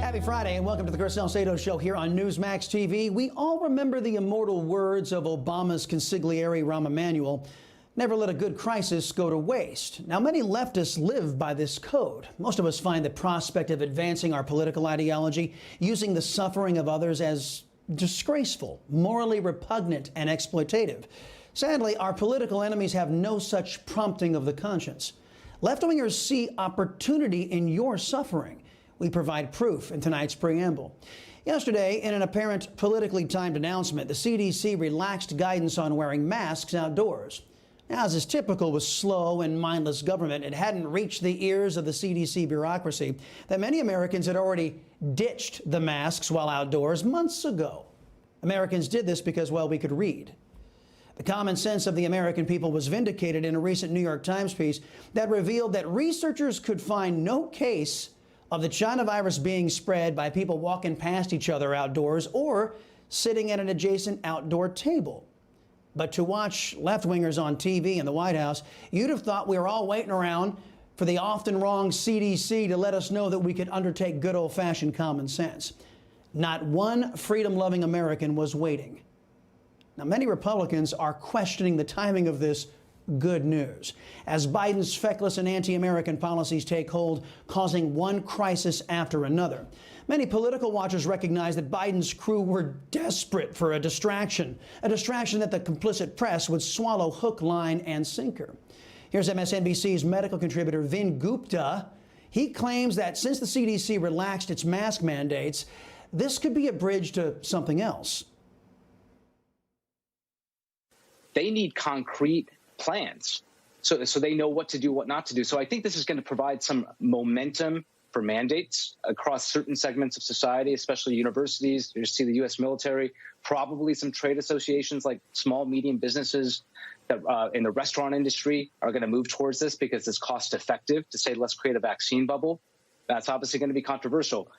Happy Friday and welcome to the Chris Salcedo Show here on Newsmax TV. We all remember the immortal words of Obama's consigliere Rahm Emanuel, never let a good crisis go to waste. Now, many leftists live by this code. Most of us find the prospect of advancing our political ideology, using the suffering of others as disgraceful, morally repugnant, and exploitative. Sadly, our political enemies have no such prompting of the conscience. Left-wingers see opportunity in your suffering. We provide proof in tonight's preamble. Yesterday, in an apparent politically timed announcement, the CDC relaxed guidance on wearing masks outdoors. Now, as is typical with slow and mindless government, it hadn't reached the ears of the CDC bureaucracy that many Americans had already ditched the masks while outdoors months ago. Americans did this because, well, we could read. The common sense of the American people was vindicated in a recent New York Times piece that revealed that researchers could find no case of the China virus being spread by people walking past each other outdoors or sitting at an adjacent outdoor table. But to watch left-wingers on TV in the White House, you'd have thought we were all waiting around for the often wrong CDC to let us know that we could undertake good old-fashioned common sense. Not one freedom-loving American was waiting. Now, many Republicans are questioning the timing of this good news as Biden's feckless and anti-American policies take hold, causing one crisis after another. Many political watchers recognize that Biden's crew were desperate for a distraction that the complicit press would swallow hook, line, and sinker. Here's MSNBC's medical contributor Vin Gupta. He claims that since the CDC relaxed its mask mandates, this could be a bridge to something else. They need concrete plans so they know what to do, what not to do. So I think this is going to provide some momentum for mandates across certain segments of society, especially universities. You see the U.S. military, probably some trade associations like small, medium businesses that in the restaurant industry are going to move towards this because it's cost effective to say, let's create a vaccine bubble. That's obviously going to be controversial.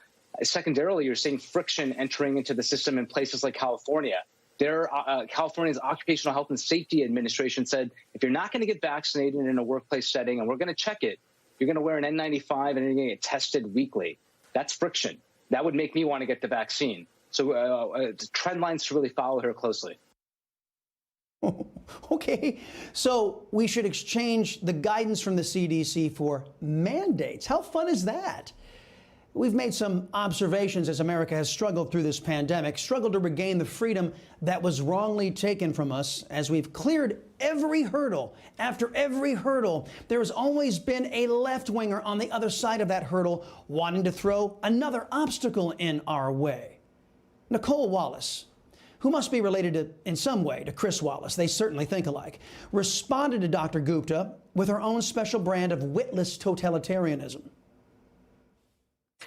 Secondarily, you're seeing friction entering into the system in places like California. California's Occupational Health and Safety Administration said, if you're not going to get vaccinated in a workplace setting, and we're going to check it, you're going to wear an N95 and you're going to get tested weekly. That's friction. That would make me want to get the vaccine. So trend lines to really follow here closely. Okay, so we should exchange the guidance from the CDC for mandates. How fun is that? We've made some observations as America has struggled through this pandemic, struggled to regain the freedom that was wrongly taken from us. As we've cleared every hurdle, after every hurdle, there has always been a left-winger on the other side of that hurdle wanting to throw another obstacle in our way. Nicole Wallace, who must be related in some way to Chris Wallace, they certainly think alike, responded to Dr. Gupta with her own special brand of witless totalitarianism.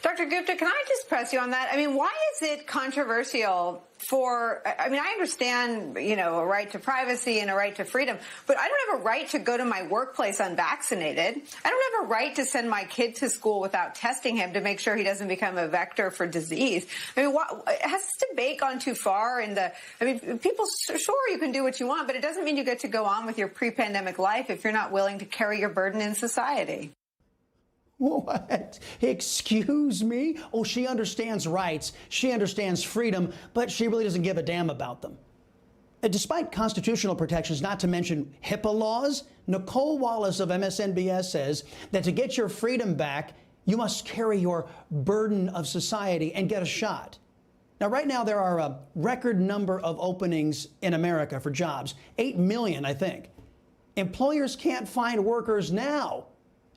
Dr. Gupta, can I just press you on that? I mean, why is it controversial I understand, a right to privacy and a right to freedom, but I don't have a right to go to my workplace unvaccinated. I don't have a right to send my kid to school without testing him to make sure he doesn't become a vector for disease. I mean, has this debate gone too far people, sure, you can do what you want, but it doesn't mean you get to go on with your pre-pandemic life if you're not willing to carry your burden in society. What? Excuse me? Oh, she understands rights. She understands freedom, but she really doesn't give a damn about them. Despite constitutional protections, not to mention HIPAA laws, Nicole Wallace of MSNBS says that to get your freedom back, you must carry your burden of society and get a shot. Now, right now, there are a record number of openings in America for jobs, 8 million, I think. Employers can't find workers now.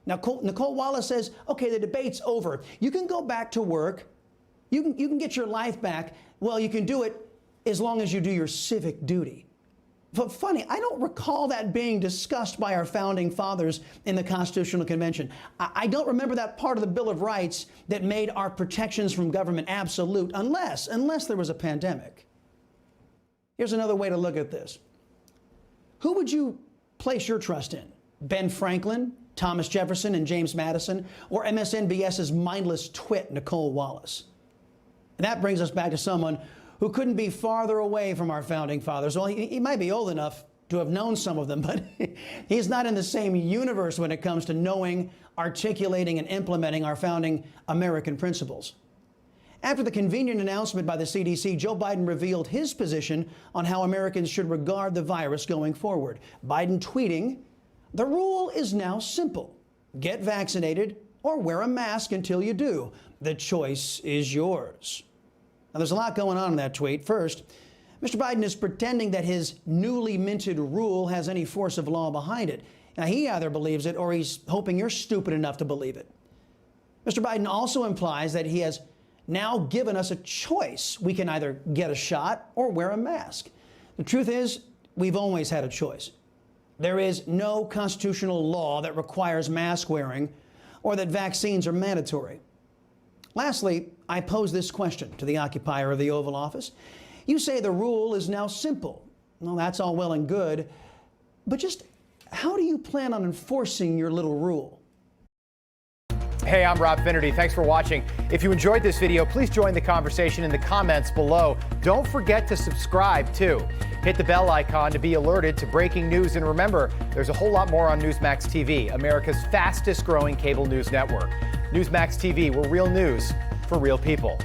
Now, Nicole Wallace says, okay, the debate's over. You can go back to work. You can get your life back. Well, you can do it as long as you do your civic duty. But funny, I don't recall that being discussed by our founding fathers in the Constitutional Convention. I don't remember that part of the Bill of Rights that made our protections from government absolute unless there was a pandemic. Here's another way to look at this. Who would you place your trust in? Ben Franklin, Thomas Jefferson, and James Madison, or MSNBS's mindless twit, Nicole Wallace? And that brings us back to someone who couldn't be farther away from our founding fathers. Well, he might be old enough to have known some of them, but he's not in the same universe when it comes to knowing, articulating, and implementing our founding American principles. After the convenient announcement by the CDC, Joe Biden revealed his position on how Americans should regard the virus going forward. Biden tweeting, "The rule is now simple. Get vaccinated or wear a mask until you do. The choice is yours." Now, there's a lot going on in that tweet. First, Mr. Biden is pretending that his newly minted rule has any force of law behind it. Now, he either believes it or he's hoping you're stupid enough to believe it. Mr. Biden also implies that he has now given us a choice. We can either get a shot or wear a mask. The truth is, we've always had a choice. There is no constitutional law that requires mask wearing or that vaccines are mandatory. Lastly, I pose this question to the occupier of the Oval Office. You say the rule is now simple. Well, that's all well and good, but just how do you plan on enforcing your little rule? Hey, I'm Rob Finnerty. Thanks for watching. If you enjoyed this video, please join the conversation in the comments below. Don't forget to subscribe, too. Hit the bell icon to be alerted to breaking news. And remember, there's a whole lot more on Newsmax TV, America's fastest growing cable news network. Newsmax TV, we're real news for real people.